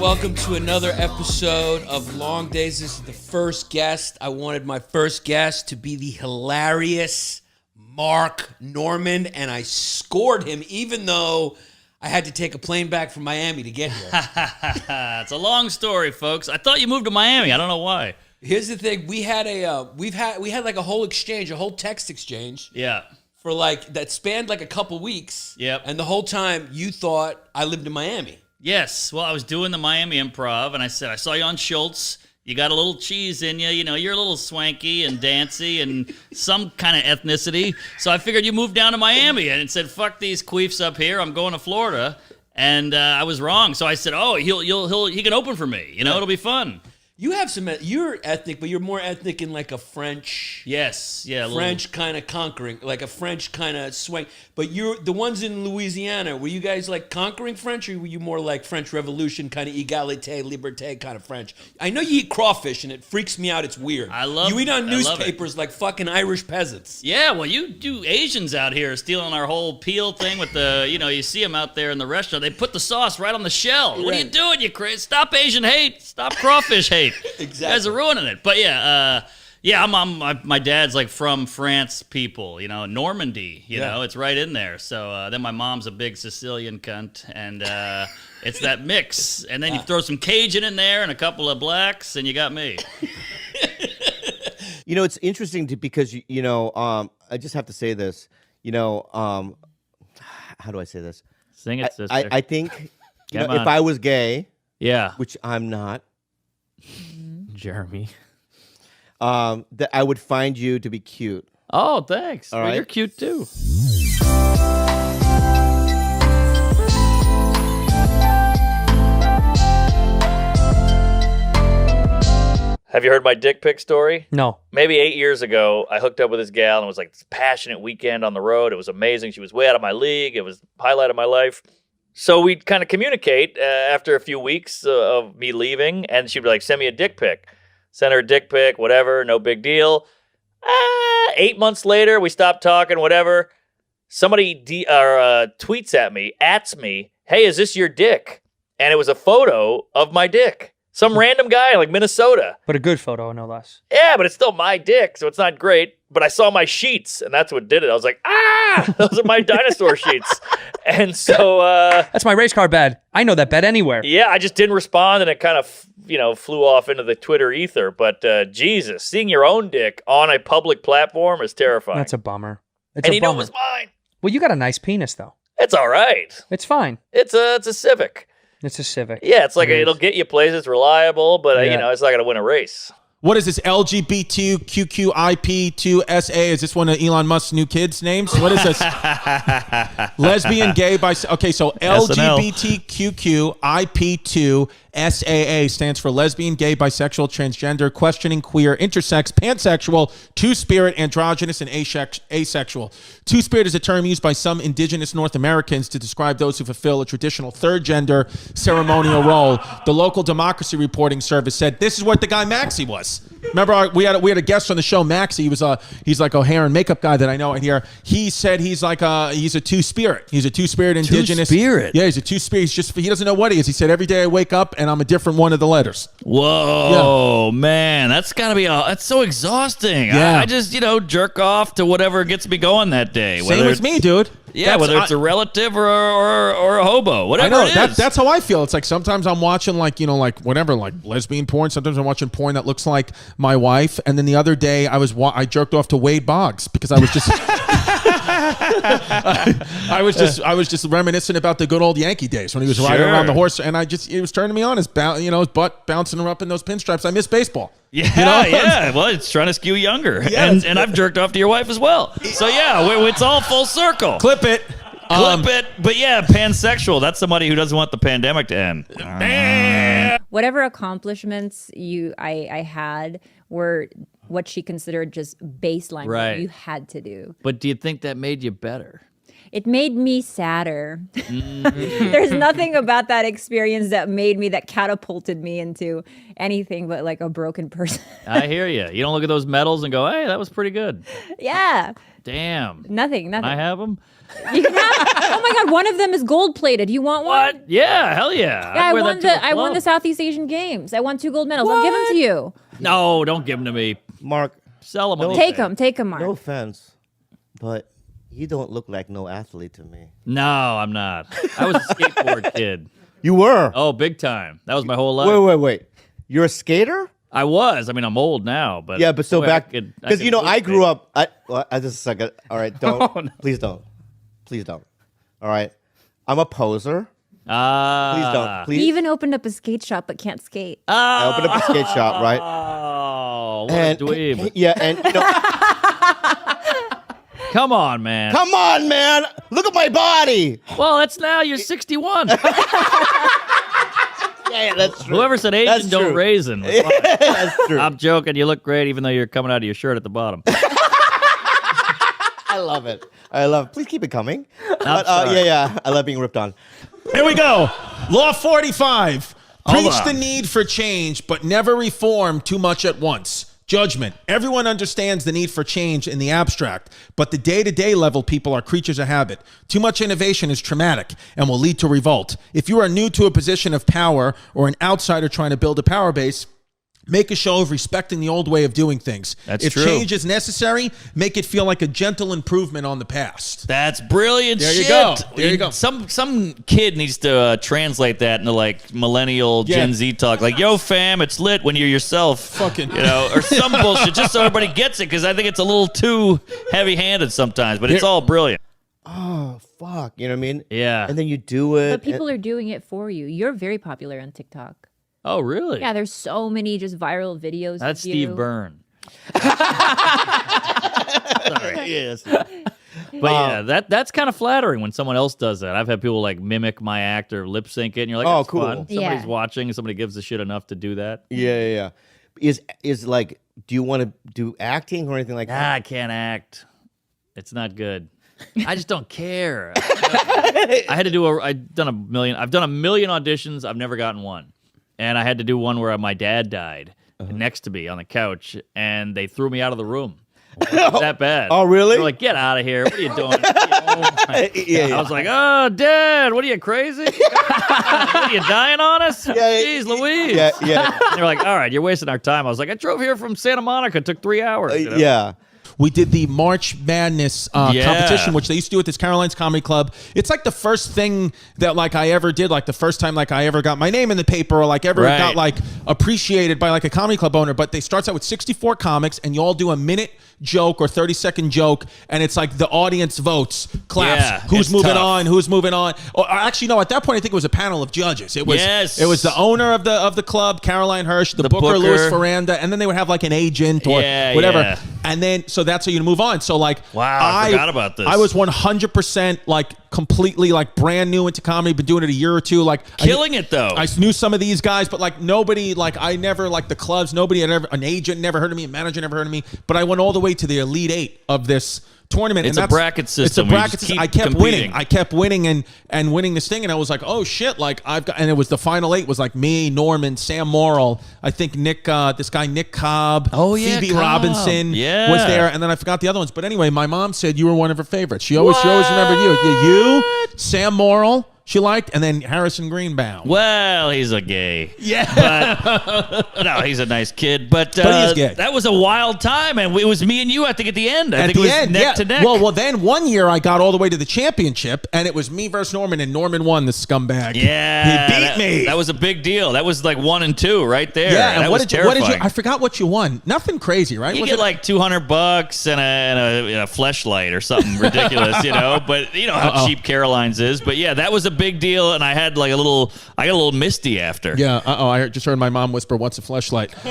Welcome to another episode of Long Days. This is the first guest. I wanted my first guest to be the hilarious Mark Normand, and I scored him even though I had to take a plane back from Miami to get here. It's a long story, folks. I thought you moved to Miami. I don't know why. Here's the thing: we had like a whole exchange, a whole text exchange. Yeah. For like that spanned like a couple weeks. Yep. And the whole time you thought I lived in Miami. Yes. Well, I was doing the Miami Improv, and I said, I saw you on Schultz. You got a little cheese in you. You know, you're a little swanky and dancy and some kind of ethnicity. So I figured you moved down to Miami and said, fuck these queefs up here. I'm going to Florida. And I was wrong. So I said, oh, he can open for me. You know, it'll be fun. You have you're ethnic, but you're more ethnic in like a French. Yes, yeah, French kind of conquering, like a French kind of swing. But you're the ones in Louisiana. Were you guys like conquering French, or were you more like French Revolution kind of égalité, liberté kind of French? I know you eat crawfish, and it freaks me out. It's weird. You eat on newspapers like fucking Irish peasants. Yeah, well, you do Asians out here stealing our whole peel thing with the, you see them out there in the restaurant. They put the sauce right on the shell. Right. What are you doing, you crazy? Stop Asian hate. Stop crawfish hate. Exactly. You guys are ruining it. But my dad's like from France people, Normandy, you know, it's right in there. So then my mom's a big Sicilian cunt, and it's that mix. And then you throw some Cajun in there and a couple of blacks, and you got me. You know, it's interesting because, I just have to say this, how do I say this? Sing it, sister. I think if I was gay, which I'm not, Jeremy, that I would find you to be cute. Oh, thanks. All right. You're cute too. Have you heard my dick pic story? No. Maybe 8 years ago, I hooked up with this gal, and it was like this passionate weekend on the road. It was amazing. She was way out of my league. It was the highlight of my life. So we'd kind of communicate after a few weeks of me leaving, and she'd be like, send me a dick pic. Send her a dick pic, whatever, no big deal. 8 months later, we stopped talking, whatever. Somebody tweets at me, @me, hey, is this your dick? And it was a photo of my dick. Some random guy like Minnesota. But a good photo, no less. Yeah, but it's still my dick, so it's not great. But I saw my sheets, and that's what did it. I was like, those are my dinosaur sheets. And so... that's my race car bed. I know that bed anywhere. Yeah, I just didn't respond, and it kind of, flew off into the Twitter ether. But Jesus, seeing your own dick on a public platform is terrifying. That's a bummer. And he knew it was mine. Well, you got a nice penis, though. It's all right. It's fine. It's a Civic. It's a Civic. Yeah, it's like it'll get you places. It's reliable, but it's not going to win a race. What is this? LGBTQIP2SA? Is this one of Elon Musk's new kids' names? What is this? Lesbian, gay, okay, so LGBTQIP2SAA stands for lesbian, gay, bisexual, transgender, questioning, queer, intersex, pansexual, two-spirit, androgynous, and asexual. Two-spirit is a term used by some indigenous North Americans to describe those who fulfill a traditional third-gender ceremonial role. The local democracy reporting service said this is what the guy Maxie was. Remember, we had a guest on the show, Maxie. He's like a hair and makeup guy that I know in here. He said he's a two-spirit. He's a two-spirit indigenous. Two-spirit? Yeah, he's a two-spirit. He doesn't know what he is. He said every day I wake up and I'm a different one of the letters. Whoa, man, that's gotta be that's so exhausting. Yeah. I just jerk off to whatever gets me going that day. Same as me, dude. Yeah, whether it's a relative or a hobo, whatever I know, it is. That's how I feel. It's like sometimes I'm watching like lesbian porn. Sometimes I'm watching porn that looks like my wife. And then the other day I jerked off to Wade Boggs because I was just I was just reminiscing about the good old Yankee days when he was riding around the horse, and it was turning me on. His butt bouncing up in those pinstripes. I miss baseball. Yeah, yeah. Well, it's trying to skew younger. Yeah. And I've jerked off to your wife as well. So yeah, it's all full circle. Clip it. But yeah, pansexual. That's somebody who doesn't want the pandemic to end. Whatever accomplishments I had were what she considered just baseline Right. what you had to do. But do you think that made you better? It made me sadder. There's nothing about that experience that catapulted me into anything but like a broken person. I hear you. You don't look at those medals and go, hey, that was pretty good. Yeah. Damn. Nothing. Can I have them? You can have. Oh my God, one of them is gold plated. You want one? What? Yeah, hell yeah. Yeah, I'd wear that to a I won club. the Southeast Asian Games. I won 2 gold medals. I'll give them to you. No, don't give them to me. Mark, Sell them. Take them, Mark. no offense, but you don't look like no athlete to me. No, I'm not. I was a skateboard kid. You were. Oh, big time. That was my whole life. Wait. You're a skater? I was. I mean, I'm old now, but Yeah, but so boy, back could because you know flip I grew skate. up. I just a second. All right, don't Oh, no. please don't. All right, I'm a poser. Ah, Please don't. Please. He even opened up a skate shop but can't skate. I opened up a skate shop, right? Oh, what And a dweeb. yeah, and you know, Come on, man. come on, man, look at my body. Well, that's now you're 61. Yeah, that's true. Whoever said That's Asian don't true. raisin. That's true. I'm joking. You look great, even though you're coming out of your shirt at the bottom. I love it. Please keep it coming. But, sorry. yeah. I love being ripped on. Here we go. Law 45. Hold Preach on. the need for change, but never reform too much at once. Judgment. Everyone understands the need for change in the abstract, but the day-to-day level people are creatures of habit. Too much innovation is traumatic and will lead to revolt. If you are new to a position of power or an outsider trying to build a power base, make a show of respecting the old way of doing things. That's if true. change is necessary, make it feel like a gentle improvement on the past. That's brilliant There you shit. go. There you go. Some kid needs to translate that into like millennial Yeah. Gen Z talk. Like, yo, fam, it's lit when you're yourself. Fucking- you know, or some bullshit, just so everybody gets it, because I think it's a little too heavy-handed sometimes, but it's all brilliant. Oh fuck, you know what I mean? Yeah. And then you do it. But people are doing it for you. You're very popular on TikTok. Oh, really? Yeah, there's so many just viral videos. That's of you. Steve Byrne. Yes. But yeah, that's kind of flattering when someone else does that. I've had people like mimic my act or lip sync it, and you're like, Oh, that's cool. fun. Somebody's Yeah. watching, somebody gives a shit enough to do that. Yeah. Is like, do you want to do acting or anything like Nah, that? I can't act. It's not good. I just don't care. I had to do I've done a million auditions. I've never gotten one. And I had to do one where my dad died next to me on the couch, and they threw me out of the room. It was that bad. Oh, really? They're like, get out of here. What are you doing? Yeah. I was like, oh, Dad, what are you, crazy? What are you, dying on us? Jeez Louise. Yeah. And they're like, all right, you're wasting our time. I was like, I drove here from Santa Monica. It took 3 hours. you know? Yeah. We did the March Madness Yeah. competition, which they used to do at this Caroline's Comedy Club. It's like the first thing that like I ever did, like the first time like I ever got my name in the paper or like ever Right. got like appreciated by like a comedy club owner. But they starts out with 64 comics, and you all do a minute joke or 30-second joke, and it's like the audience votes, claps, Yeah, who's it's moving tough. on, who's moving on. Or actually, no, at that point I think it was a panel of judges. It was Yes. it was the owner of the club, Caroline Hirsch, the booker, booker. Louis Ferranda, and then they would have like an agent or Yeah, whatever. yeah. And then, so that's how you move on. So, like, Wow, I forgot about this. I was 100% like completely like brand new into comedy, been doing it a year or two. Like, Killing it, though. I knew some of these guys, but like nobody, like I never, like the clubs, nobody had ever, an agent never heard of me, a manager never heard of me. But I went all the way to the Elite Eight of this tournament. It's and a bracket system It's a where you bracket just system. keep I kept competing. winning. I kept winning and winning this thing, and I was like, oh shit! Like I've got, and it was the final 8 was like me, Norman, Sam Morrill, I think Nick, this guy Nick Cobb, Oh, yeah, Phoebe Cobb. Robinson, Yeah. was there, and then I forgot the other ones. But anyway, my mom said you were one of her favorites. She always remembered you. You, Sam Morrill, she liked, and then Harrison Greenbaum. Well, he's a gay. Yeah. But, no, he's a nice kid. But, But he is gay. that was a wild time, and it was me and you, I think, at the end. I think it was neck to neck. Well, then one year I got all the way to the championship, and it was me versus Norman, and Norman won, the scumbag. yeah. He beat me. That was a big deal. That was like 1 and 2 right there. Yeah, and that what was did you? terrifying. I forgot what you won. Nothing crazy, right? You Was get it- like $200 and a fleshlight or something ridiculous, you know. But you know how cheap Caroline's is. But yeah, that was a big deal, and I had like I got a little misty after. Yeah. I just heard my mom whisper, "What's a fleshlight?" Oh,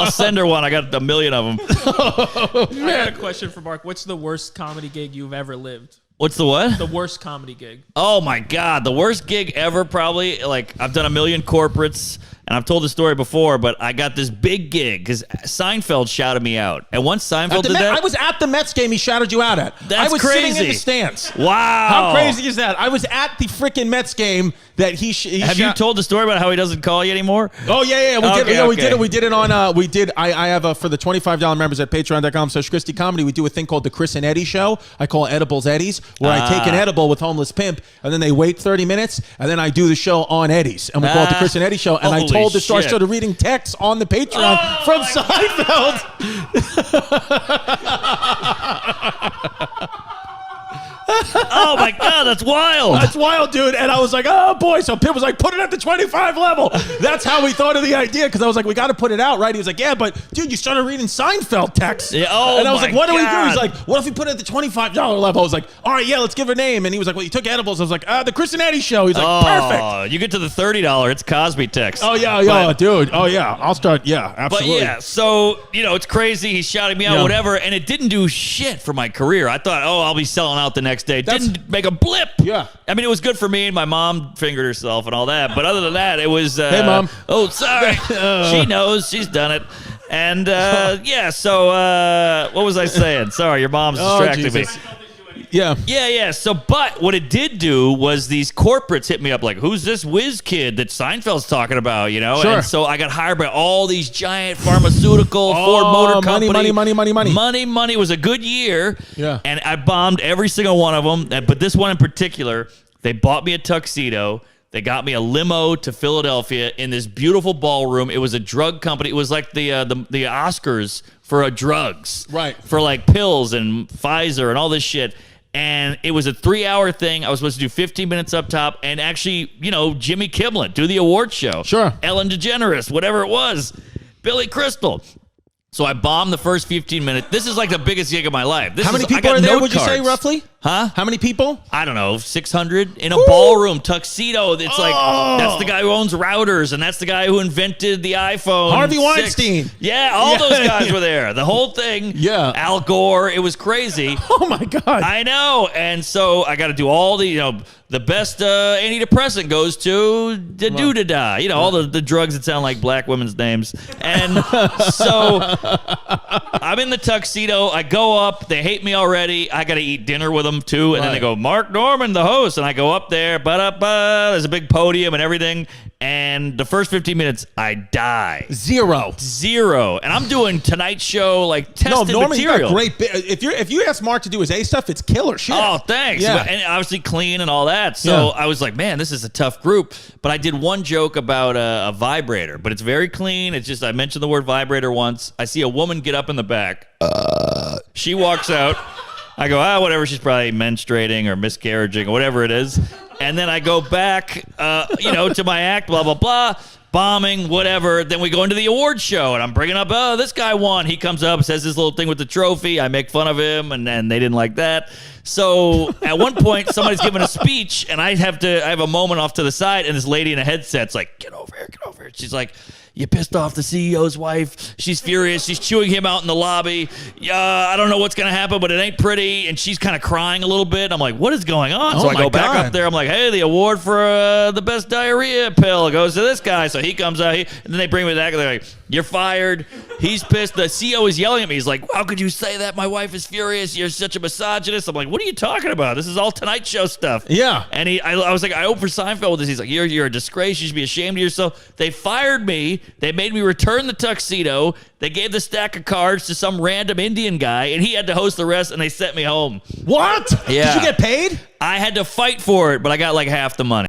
I'll send her one. I got a million of them. I got a question for Mark. What's the worst comedy gig you've ever lived? What's the what? The worst comedy gig. Oh my God, the worst gig ever. Probably like I've done a million corporates, and I've told the story before, but I got this big gig because Seinfeld shouted me out, and once Seinfeld did that, I was at the Mets game he shouted you out at. That's I was sitting in crazy. the stands. wow, How crazy is that? I was at the freaking Mets game that he Have you told the story about how he doesn't call you anymore? Oh yeah. We did. Okay, Yeah, we did okay. it. We did it on. We did. I have for the $25 members at Patreon.com/Christy Comedy. We do a thing called the Chris and Eddie Show. I call it Edibles Eddies, where I take an edible with homeless pimp, and then they wait 30 minutes, and then I do the show on Eddies, and we call it the Chris and Eddie Show. And I Holy told the story. I shit. started reading texts on the Patreon from Seinfeld. Oh my God, that's wild. That's wild, dude. And I was like, oh boy. So Pip was like, put it at the 25 level. That's how we thought of the idea, because I was like, we got to put it out, right? He was like, yeah, but dude, you started reading Seinfeld texts. Yeah, oh and I was my like, what do we do? God. He's like, what if we put it at the $25 level? I was like, all right, yeah, let's give her a name. And he was like, well, you took edibles. I was like, the Chris and Eddie Show. He's like, perfect. Oh, you get to the $30, it's Cosby text. Oh yeah, But- dude. Oh yeah, I'll start. Yeah, absolutely. But yeah, so, it's crazy. He's shouting me out, Yeah. whatever, and it didn't do shit for my career. I thought, I'll be selling out the next day. It That's- didn't make a blip. Yeah. I mean, it was good for me, and my mom fingered herself and all that. But other than that, it was. Hey, Mom. Oh, sorry. She knows. She's done it. And yeah, so what was I saying? Sorry, your mom's distracting me. Jesus. Yeah. Yeah. So, but what it did do was these corporates hit me up like, who's this whiz kid that Seinfeld's talking about, Sure. And so I got hired by all these giant pharmaceutical, Ford Motor money, Company. money. It was a good year. Yeah. And I bombed every single one of them. But this one in particular, they bought me a tuxedo. They got me a limo to Philadelphia in this beautiful ballroom. It was a drug company. It was like the Oscars for drugs. Right. For like pills and Pfizer and all this shit. And it was a 3-hour thing. I was supposed to do 15 minutes up top, and actually, Jimmy Kimmel do the award show. Sure. Ellen DeGeneres, whatever it was. Billy Crystal. So I bombed the first 15 minutes. This is like the biggest gig of my life. How many I people got are there, note would you say, cards. roughly? Huh? How many people? I don't know, 600 in a ballroom tuxedo. It's like, that's the guy who owns routers, and that's the guy who invented the iPhone. Harvey 6. Weinstein. Yeah, all Yeah. those guys were there. The whole thing. Yeah. Al Gore. It was crazy. Oh my God. I know. And so I got to do all the best antidepressant goes to the doo-da-da. All the drugs that sound like black women's names. And so I'm in the tuxedo. I go up. They hate me already. I got to eat dinner with them too. And then they go, Mark Norman, the host. And I go up there. There's a big podium and everything. And the first 15 minutes, I die. Zero. And I'm doing Tonight Show, like tested Norman, you material. got great. If you ask Mark to do his A stuff, it's killer shit. Oh, thanks. Yeah. And obviously clean and all that. So Yeah. I was like, man, this is a tough group. But I did one joke about a vibrator, but it's very clean. It's just, I mentioned the word vibrator once. I see a woman get up in the back. She walks out. I go, whatever. She's probably menstruating or miscarriaging or whatever it is. And then I go back, to my act, blah, blah, blah. Bombing, whatever. Then we go into the award show, and I'm bringing up, this guy won. He comes up, says this little thing with the trophy. I make fun of him, and they didn't like that. So at one point, somebody's giving a speech, and I have a moment off to the side, and this lady in a headset's like, get over here. She's like, you pissed off the CEO's wife. She's furious. She's chewing him out in the lobby. I don't know what's going to happen, but it ain't pretty. And she's kind of crying a little bit. I'm like, what is going on? Oh So I my go back God. up there. I'm like, hey, the award for the best diarrhea pill goes to this guy. So he comes out, and then they bring me back, and they're like, you're fired. He's pissed. The CEO is yelling at me. He's like, how could you say that? My wife is furious. You're such a misogynist. I'm like, what are you talking about? This is all Tonight Show stuff. Yeah. And I was like, I hope for Seinfeld with this. He's like, you're a disgrace. You should be ashamed of yourself. They fired me. They made me return the tuxedo. They gave the stack of cards to some random Indian guy, and he had to host the rest, and they sent me home. What? Yeah. Did you get paid? I had to fight for it, but I got like half the money.